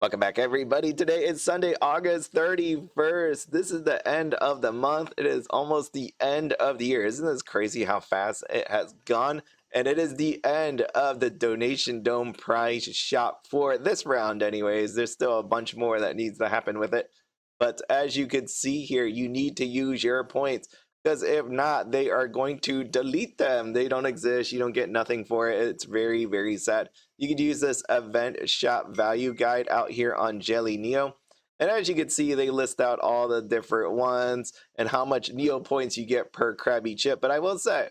Welcome back, everybody. Today is Sunday, August 31st. This is the end of the month. It is almost the end of the year. Isn't this crazy how fast it has gone? And it is the end of the Donation Dome prize shop for this round anyways. There's still a bunch more that needs to happen with it. But as you can see here, you need to use your points, because if not, they are going to delete them. They don't exist. You don't get nothing for it. It's very, very sad. You could use this event shop value guide out here on Jelly Neo. And as you can see, they list out all the different ones and how much Neo points you get per Krabby chip. But I will say,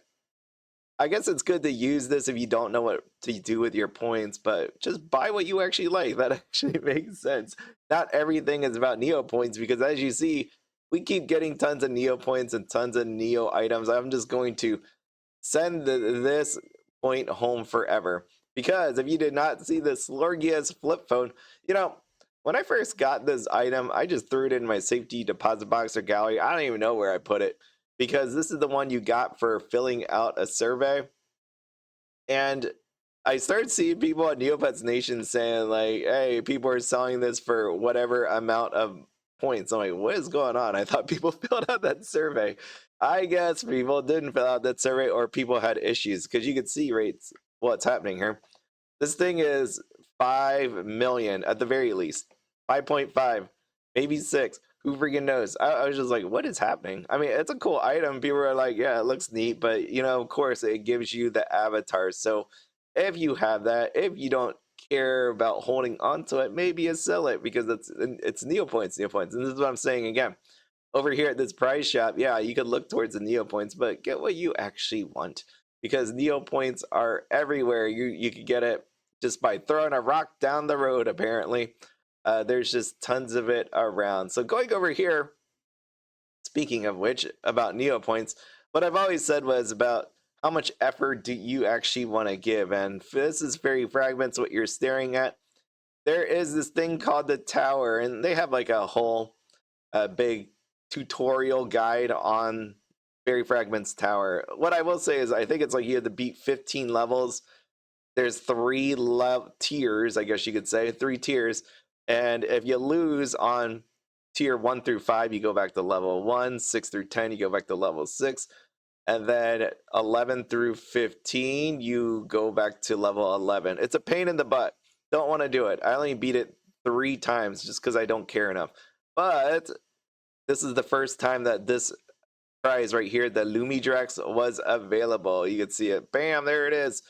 I guess it's good to use this if you don't know what to do with your points, but just buy what you actually like. That actually makes sense. Not everything is about Neo points, because as you see, we keep getting tons of Neo points and tons of Neo items. I'm just going to send this point home forever. Because if you did not see the Slorgius flip phone, when I first got this item, I just threw it in my safety deposit box or gallery. I don't even know where I put it, because this is the one you got for filling out a survey. And I started seeing people at Neopets Nation saying, like, hey, people are selling this for whatever amount of points. I'm like, what is going on? I thought people filled out that survey. I guess people didn't fill out that survey, or people had issues, because you could see rates what's happening here. This thing is 5 million at the very least. 5.5, maybe 6. Who freaking knows? I was just like, what is happening? I mean, it's a cool item. People are like, yeah, it looks neat. But, of course, it gives you the avatars. So if you have that, if you don't care about holding onto it, maybe you sell it, because it's Neopoints. And this is what I'm saying again. Over here at this prize shop, yeah, you could look towards the Neopoints, but get what you actually want, because Neopoints are everywhere. You could get it just by throwing a rock down the road, apparently. There's just tons of it around. So going over here, speaking of which, about Neopoints, what I've always said was about how much effort do you actually want to give. And this is Faerie Fragments, what you're staring at. There is this thing called the tower, and they have like a whole big tutorial guide on Faerie Fragments tower. What I will say is, I think it's like you have to beat 15 levels. There's 3 tiers, I guess you could say, 3 tiers. And if you lose on tier 1 through 5, you go back to level 1. 6 through 10, you go back to level 6. And then 11 through 15, you go back to level 11. It's a pain in the butt. Don't want to do it. I only beat it 3 times just because I don't care enough. But this is the first time that this prize right here, the Lumidrax, was available. You can see it. Bam, there it is.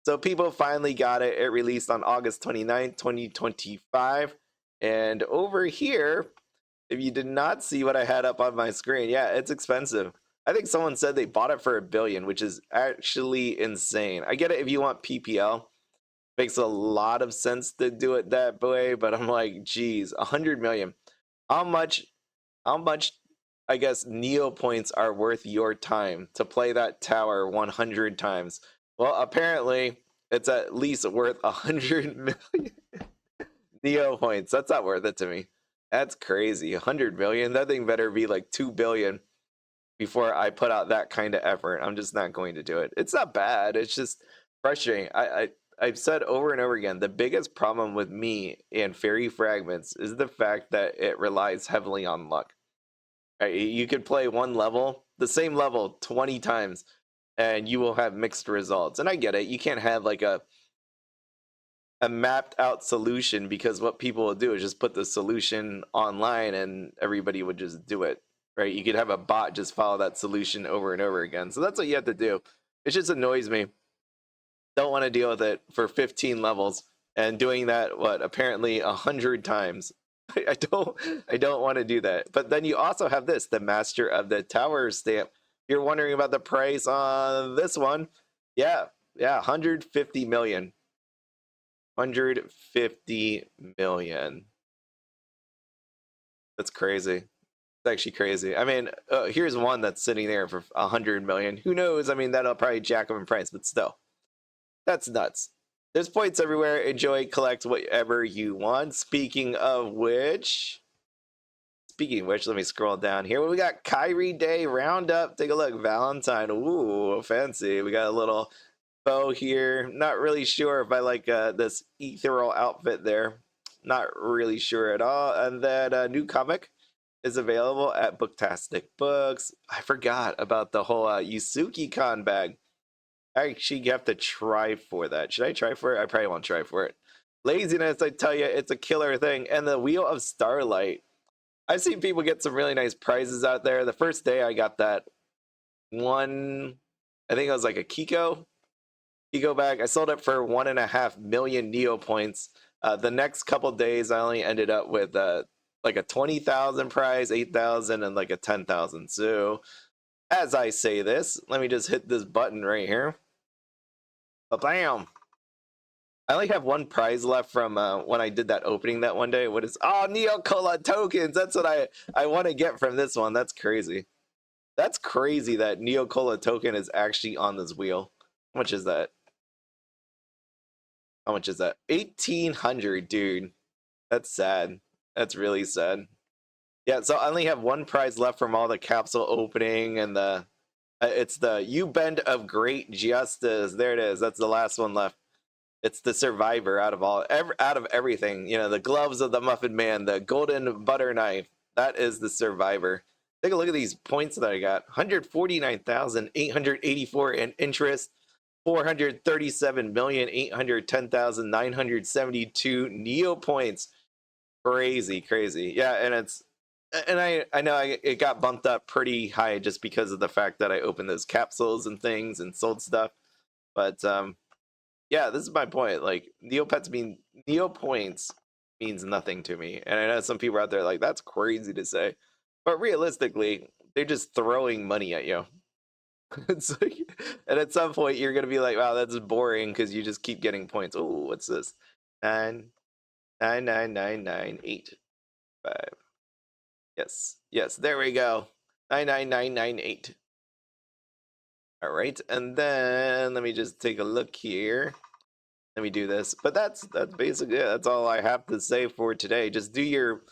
So people finally got it. It released on August 29th, 2025. And over here, if you did not see what I had up on my screen, yeah, it's expensive. I think someone said they bought it for $1 billion, which is actually insane. I get it if you want PPL. Makes a lot of sense to do it that way, but I'm like, geez, 100 million. How much, I guess, Neo points are worth your time to play that tower 100 times? Well, apparently, it's at least worth 100 million Neo points. That's not worth it to me. That's crazy. 100 million? That thing better be like 2 billion before I put out that kind of effort. I'm just not going to do it. It's not bad. It's just frustrating. I've said over and over again, the biggest problem with me and Faerie Fragments is the fact that it relies heavily on luck. Right? You could play one level, the same level 20 times, and you will have mixed results. And I get it. You can't have like a mapped out solution, because what people will do is just put the solution online and everybody would just do it. Right? You could have a bot just follow that solution over and over again. So that's what you have to do. It just annoys me. Don't want to deal with it for 15 levels and doing that, what, apparently 100 times. I don't want to do that. But then you also have this, the Master of the Tower stamp. You're wondering about the price on this one. Yeah, 150 million. 150 million. That's crazy. It's actually crazy. I mean, here's one that's sitting there for 100 million. Who knows? I mean, that'll probably jack up in price, but still. That's nuts. There's points everywhere. Enjoy, collect whatever you want. Speaking of which, let me scroll down here. We got Kyrie Day Roundup. Take a look. Valentine. Ooh, fancy. We got a little bow here. Not really sure if I like this ethereal outfit there. Not really sure at all. And then a new comic is available at Booktastic Books. I forgot about the whole Yusuke Con bag. I actually have to try for that. Should I try for it? I probably won't try for it. Laziness, I tell you, it's a killer thing. And the Wheel of Starlight. I've seen people get some really nice prizes out there. The first day I got that one, I think it was like a Kiko bag. I sold it for 1.5 million Neopoints. The next couple days, I only ended up with like a 20,000 prize, 8,000, and like a 10,000. So as I say this, let me just hit this button right here. Bam! I only have one prize left from when I did that opening that one day. What is Neocola Tokens? That's what I want to get from this one. That's crazy. That's crazy that Neocola token is actually on this wheel. How much is that? How much is that? 1,800, dude. That's sad. That's really sad. Yeah, so I only have one prize left from all the capsule opening and the it's the You Bend of Great Justice. There it is. That's the last one left. It's the survivor out of out of everything. You know, the gloves of the Muffin Man, the golden butter knife. That is the survivor. Take a look at these points that I got. 149,884 in interest. 437,810,972 Neopoints. Crazy, crazy. Yeah, and I know it got bumped up pretty high just because of the fact that I opened those capsules and things and sold stuff. But yeah, this is my point. Like Neopoints means nothing to me. And I know some people out there like that's crazy to say. But realistically, they're just throwing money at you. It's like, and at some point you're gonna be like, wow, that's boring because you just keep getting points. Oh, what's this? 9999985. Yes, there we go. 99998. All right, and then let me just take a look here. Let me do this. But that's basically it. That's all I have to say for today. Just do your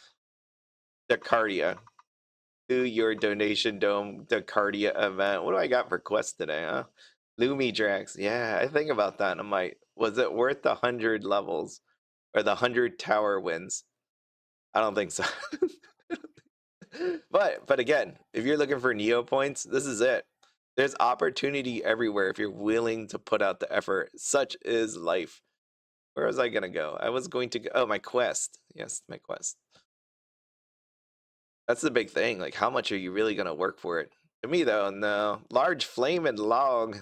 Decardia. Do your donation dome Decardia event. What do I got for quest today, huh? Lumidrax. Yeah, I think about that. I'm like, was it worth the 100 levels or the 100 tower wins? I don't think so. But again, if you're looking for Neopoints, this is it. There's opportunity everywhere if you're willing to put out the effort. Such is life. Where was I gonna go? I was going to go. Oh, my quest. Yes, my quest. That's the big thing. Like, how much are you really gonna work for it? To me, though, no. Large flaming log.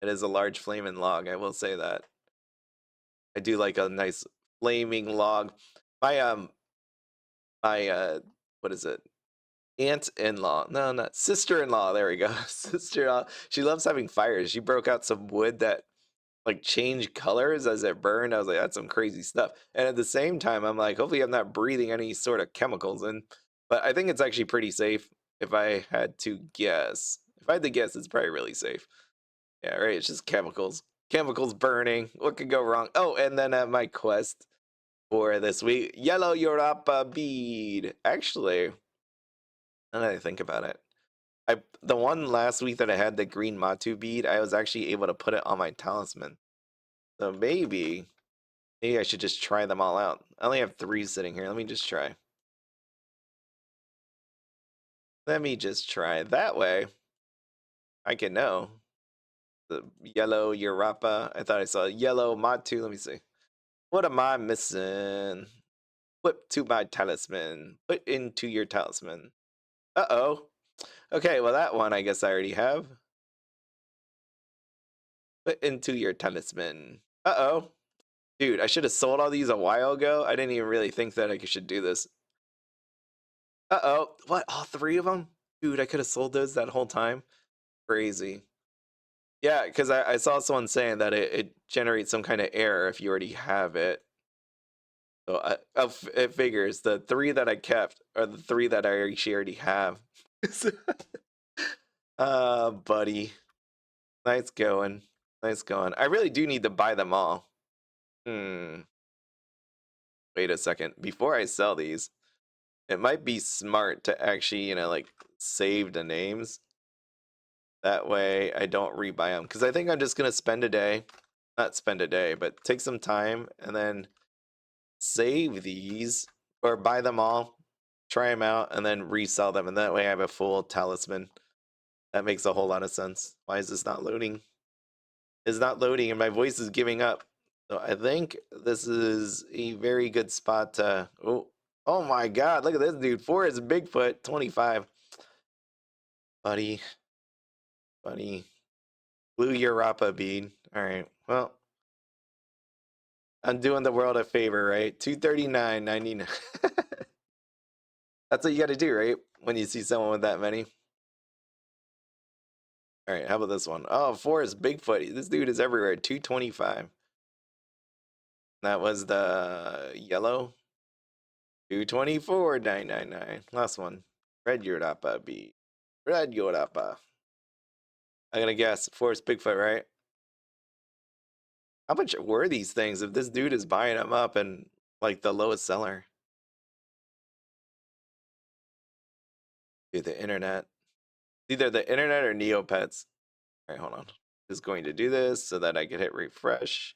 It is a large flaming log. I will say that. I do like a nice flaming log. My my what is it? Aunt-in-law. No, not sister-in-law. There we go. Sister-in-law. She loves having fires. She broke out some wood that like changed colors as it burned. I was like, that's some crazy stuff. And at the same time, I'm like, hopefully I'm not breathing any sort of chemicals in. But I think it's actually pretty safe if I had to guess. If I had to guess, it's probably really safe. Yeah, right. It's just chemicals. Chemicals burning. What could go wrong? Oh, and then at my quest for this week, yellow Europa bead. Actually, now that I think about it, the one last week that I had the green Matu bead, I was actually able to put it on my talisman. So maybe I should just try them all out. I only have 3 sitting here. Let me just try. Let me just try. That way, I can know. The yellow Europa. I thought I saw yellow Matu. Let me see. What am I missing? Flip to my talisman. Put into your talisman. Uh-oh. Okay, well that one I guess I already have. Put into your talisman. Uh-oh. Dude, I should have sold all these a while ago. I didn't even really think that I should do this. Uh-oh. What? All 3 of them? Dude, I could have sold those that whole time. Crazy. Yeah, because I saw someone saying that it generates some kind of error if you already have it. So it figures the 3 that I kept are the 3 that I actually already have. Buddy. Nice going. Nice going. I really do need to buy them all. Wait a second. Before I sell these, it might be smart to actually, like save the names. That way I don't rebuy them. Because I think I'm just going to spend a day. Not spend a day, but take some time and then save these or buy them all, try them out, and then resell them. And that way I have a full talisman. That makes a whole lot of sense. Why is this not loading? It's not loading and my voice is giving up. So I think this is a very good spot to... Oh my god, look at this dude. 4 is Bigfoot, 25. Buddy. Blue Europa bead. Alright, well. I'm doing the world a favor, right? 239.99. That's what you gotta do, right? When you see someone with that many. Alright, how about this one? Oh, 4 is Bigfoot. This dude is everywhere. 225. That was the yellow. 224.999. Last one. Red Europa bead. Red Europa. I'm gonna guess 4 is Bigfoot, right? How much were these things if this dude is buying them up and like the lowest seller? Dude, the internet. Either the internet or Neopets. Alright, hold on. Just going to do this so that I can hit refresh.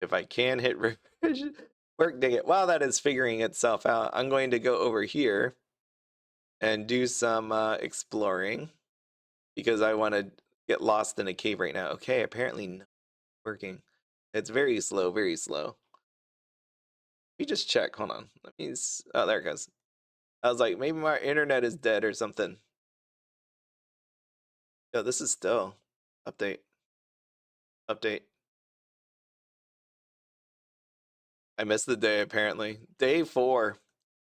If I can hit refresh. Work dig it. While that is figuring itself out, I'm going to go over here and do some exploring because I want to get lost in a cave right now. Okay, apparently not working. It's very slow, very slow. Let me just check. Hold on. Let me. Oh, there it goes. I was like, maybe my internet is dead or something. Yo, this is still update. Update. I missed the day apparently. Day 4.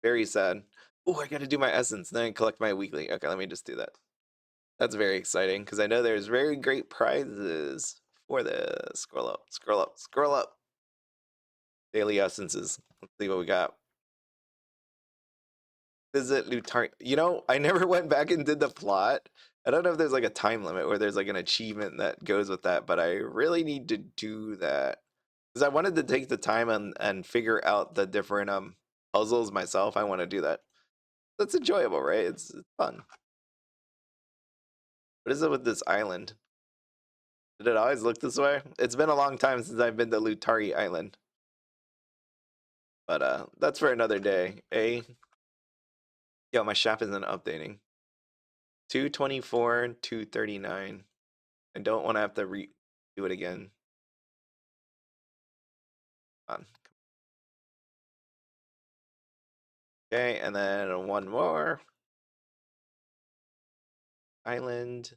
Very sad. Oh, I got to do my essence, then collect my weekly. Okay, let me just do that. That's very exciting because I know there's very great prizes for this. Scroll up, scroll up, scroll up. Daily essences. Let's see what we got. Visit Lutari. You know, I never went back and did the plot. I don't know if there's like a time limit where there's like an achievement that goes with that, but I really need to do that because I wanted to take the time and figure out the different puzzles myself. I want to do that. That's enjoyable, right? It's fun. What is it with this island? Did it always look this way? It's been a long time since I've been to Lutari Island. But that's for another day. Yo, my shop isn't updating. 224, 239. I don't want to have to do it again. Come on. Okay, and then one more. Island.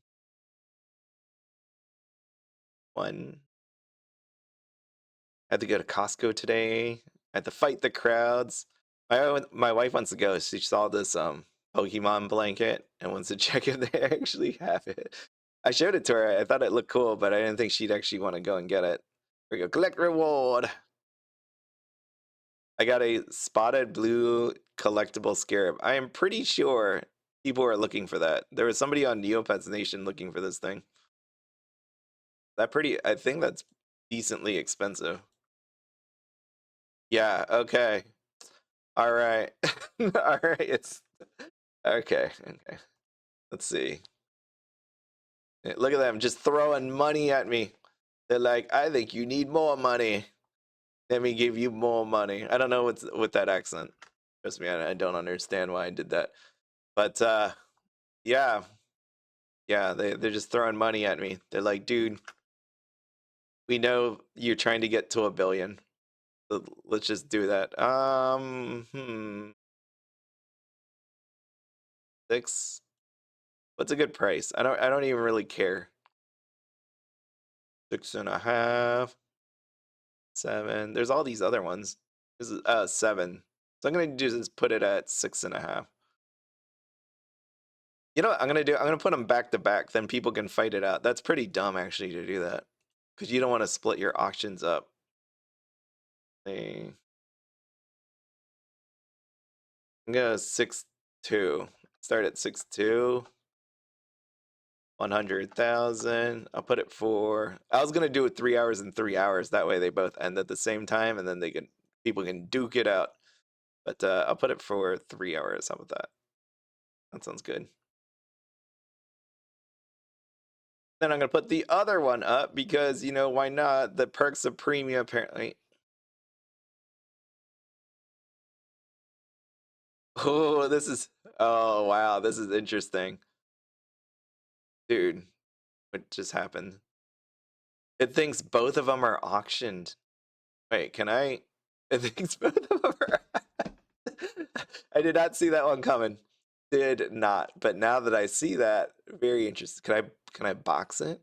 1. I had to go to Costco today. I had to fight the crowds. My wife wants to go. She saw this Pokemon blanket and wants to check if they actually have it. I showed it to her. I thought it looked cool, but I didn't think she'd actually want to go and get it. Here we go. Collect reward. I got a spotted blue collectible scarab. I am pretty sure people are looking for that. There was somebody on Neopets Nation looking for this thing. I think that's decently expensive. Yeah, okay. All right. All right. It's okay. Okay. Let's see. Look at them just throwing money at me. They're like, I think you need more money. Let me give you more money. I don't know what's with that accent. Trust me, I don't understand why I did that. But yeah. Yeah, they're just throwing money at me. They're like, dude, we know you're trying to get to 1 billion. So let's just do that. 6. What's a good price? I don't even really care. 6.5. 7. There's all these other ones. This is 7. So I'm gonna do is put it at 6.5. You know what I'm gonna do? I'm gonna put them back to back. Then people can fight it out. That's pretty dumb actually to do that, because you don't want to split your auctions up. I'm gonna 6.2. Start at 6.2. 100,000. I'll put it for. I was gonna do it 3 hours and 3 hours. That way they both end at the same time, and then people can duke it out. But I'll put it for 3 hours. How about that? That sounds good. Then I'm gonna put the other one up because, you know, why not? The perks of premium apparently. Oh, this is. Oh, wow. This is interesting. Dude, what just happened? It thinks both of them are auctioned. Wait, can I? It thinks both of them are. I did not see that one coming. Did not. But now that I see that, very interesting. Can I box it?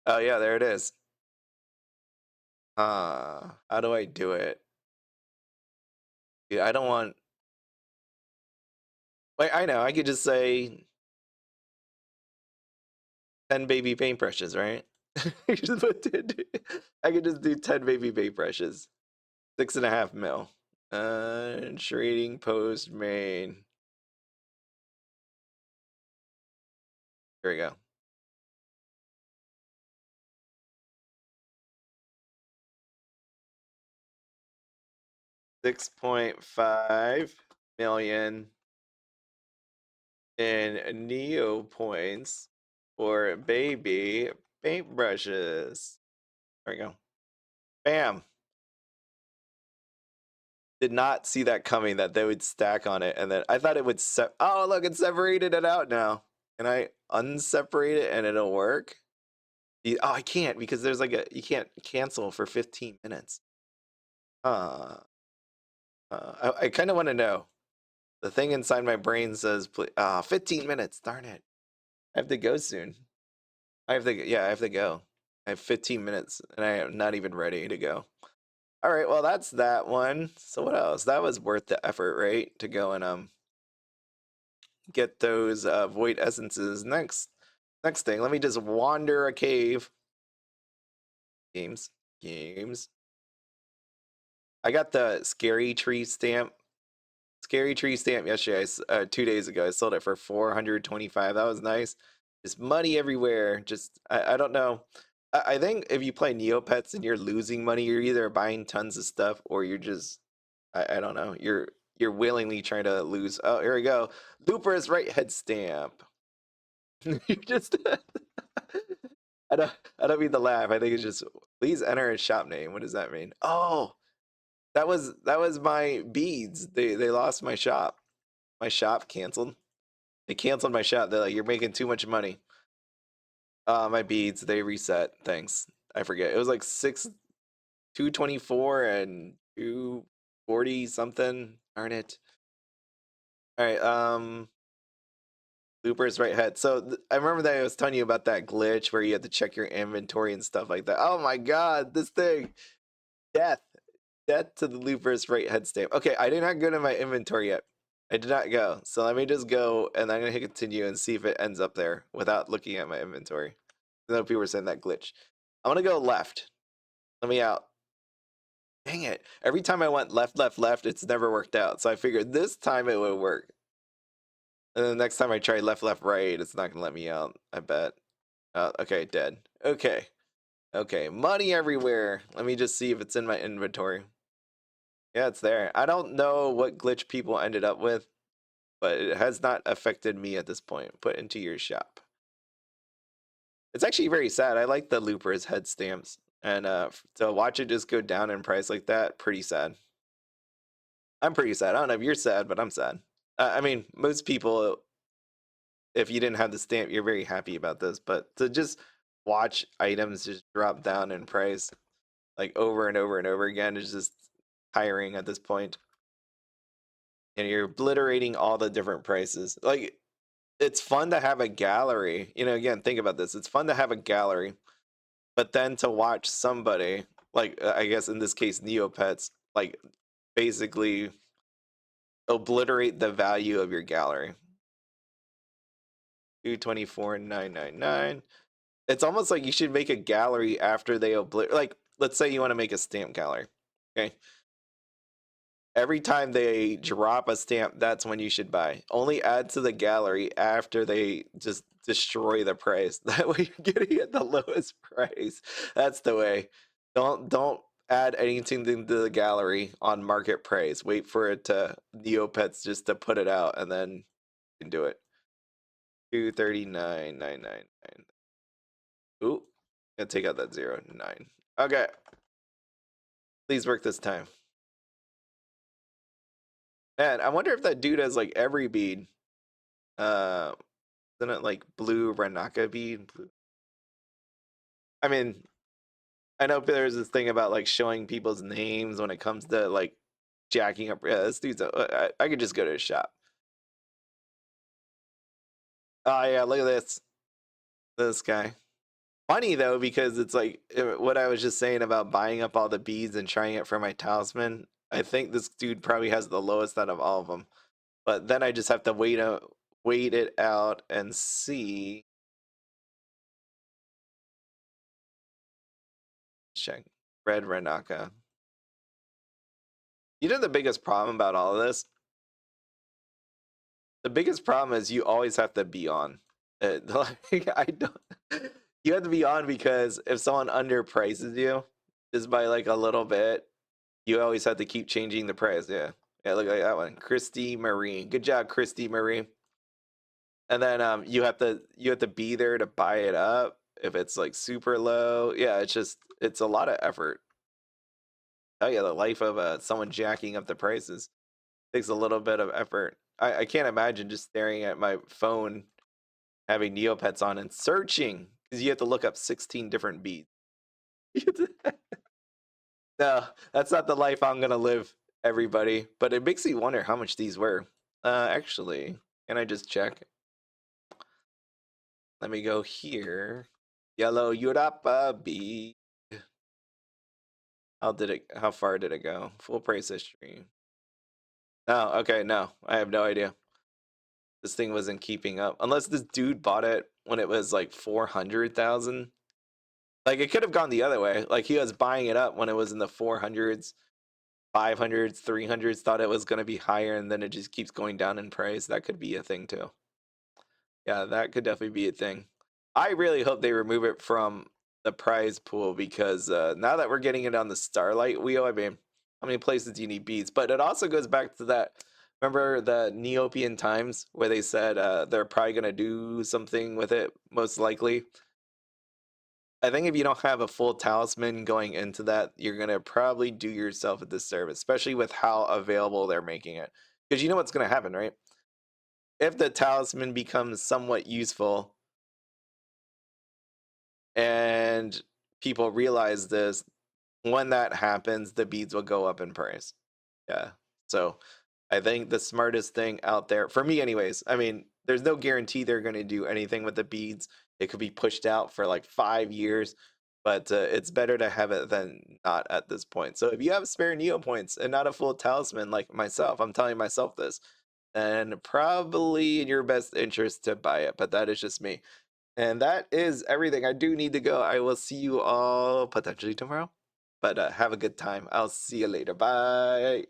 Oh yeah, there it is. How do I do it? Yeah, I don't want. Wait, I know. I could just say 10 baby paintbrushes, right? I could just do 10 baby paintbrushes. 6.5 mil. Trading post main. Here we go. 6.5 million in Neopoints for baby paintbrushes. There we go. Bam. Did not see that coming, that they would stack on it, and then I thought it would oh look, it separated it out now. Can I unseparate it and it'll work? Oh, I can't, because there's like you can't cancel for 15 minutes. I kind of want to know. The thing inside my brain says, 15 minutes, darn it. I have to go soon. I have to go. I have 15 minutes and I am not even ready to go. All right, well, that's that one. So what else? That was worth the effort, right? To go and get those void essences. Next thing, let me just wander a cave. Games. I got the scary tree stamp yesterday. 2 days ago. I sold it for 425. That was nice. Just money everywhere. Just I don't know. I think if you play Neopets and you're losing money, you're either buying tons of stuff or you're just I don't know. You're willingly trying to lose. Oh, here we go. Looper's right head stamp. You just I don't mean to laugh. I think it's just please enter a shop name. What does that mean? Oh, that was my beads. They lost my shop. My shop canceled. They canceled my shop. They're like, you're making too much money. My beads, they reset. Thanks. I forget. It was like 224 and 240 something. Darn it. All right. Looper's right head. So I remember that I was telling you about that glitch where you had to check your inventory and stuff like that. Oh my god, this thing. Death. Death to the Looper's right head stamp. Okay, I did not go to my inventory yet. I did not go. So let me just go and I'm gonna hit continue and see if it ends up there without looking at my inventory. I know people were saying that glitch. I'm gonna go left. Let me out. Dang it. Every time I went left, it's never worked out. So I figured this time it would work. And the next time I try left, right, it's not gonna let me out, I bet. Okay, dead. Okay. Okay, money everywhere. Let me just see if it's in my inventory. Yeah, it's there. I don't know what glitch people ended up with, but it has not affected me at this point. Put into your shop. It's actually very sad. I like the Looper's head stamps. And to watch it just go down in price like that, pretty sad. I'm pretty sad. I don't know if you're sad, but I'm sad. I mean, most people, if you didn't have the stamp, you're very happy about this. But to just watch items just drop down in price like over and over and over again is just tiring at this point. And you're obliterating all the different prices. Like, it's fun to have a gallery. You know, again, think about this. It's fun to have a gallery, but then to watch somebody, like, I guess in this case, Neopets, like, basically obliterate the value of your gallery. 224,999. It's almost like you should make a gallery after they obliterate. Like, let's say you want to make a stamp gallery. Okay. Every time they drop a stamp, that's when you should buy. Only add to the gallery after they just destroy the price. That way you're getting at the lowest price. That's the way. Don't add anything to the gallery on market price. Wait for it to Neopets just to put it out and then you can do it. 239,999. Ooh, gonna take out that 0.9. Okay. Please work this time. And I wonder if that dude has like every bead. Isn't it like blue Renaka bead? I mean, I know there's this thing about like showing people's names when it comes to like jacking up. Yeah, this dude's. I could just go to his shop. Oh yeah, look at this guy. Funny though, because it's like what I was just saying about buying up all the beads and trying it for my talisman. I think this dude probably has the lowest out of all of them. But then I just have to wait it out and see. Check red Renaka. You know the biggest problem about all of this? The biggest problem is you always have to be on. Like, I don't. You have to be on because if someone underprices you just by like a little bit, you always have to keep changing the price. Yeah, yeah. Look at that one, Christy Marie. Good job, Christy Marie. And then you have to be there to buy it up if it's like super low. Yeah, it's a lot of effort. Oh yeah, the life of someone jacking up the prices takes a little bit of effort. I can't imagine just staring at my phone having Neopets on and searching because you have to look up 16 different beads. No, that's not the life I'm gonna live, everybody. But it makes me wonder how much these were. Actually, can I just check? Let me go here. Yellow Urapa bead. How far did it go? Full price history. Oh, okay, no. I have no idea. This thing wasn't keeping up. Unless this dude bought it when it was like 400,000. Like it could have gone the other way. Like he was buying it up when it was in the 400s, 500s, 300s, thought it was going to be higher, and then it just keeps going down in price. That could be a thing too. Yeah, that could definitely be a thing. I really hope they remove it from the prize pool because now that we're getting it on the Starlight wheel, I mean, how many places do you need beads? But it also goes back to that. Remember the Neopian times where they said they're probably going to do something with it, most likely? I think if you don't have a full talisman going into that, you're going to probably do yourself a disservice, especially with how available they're making it. Because you know what's going to happen, right? If the talisman becomes somewhat useful and people realize this, when that happens, the beads will go up in price. Yeah. So I think the smartest thing out there, for me, anyways, I mean, there's no guarantee they're going to do anything with the beads. It could be pushed out for like 5 years, but it's better to have it than not at this point. So if you have spare Neopoints and not a full talisman like myself, I'm telling myself this, and probably in your best interest to buy it, but that is just me. And that is everything. I do need to go. I will see you all potentially tomorrow, but have a good time. I'll see you later. Bye.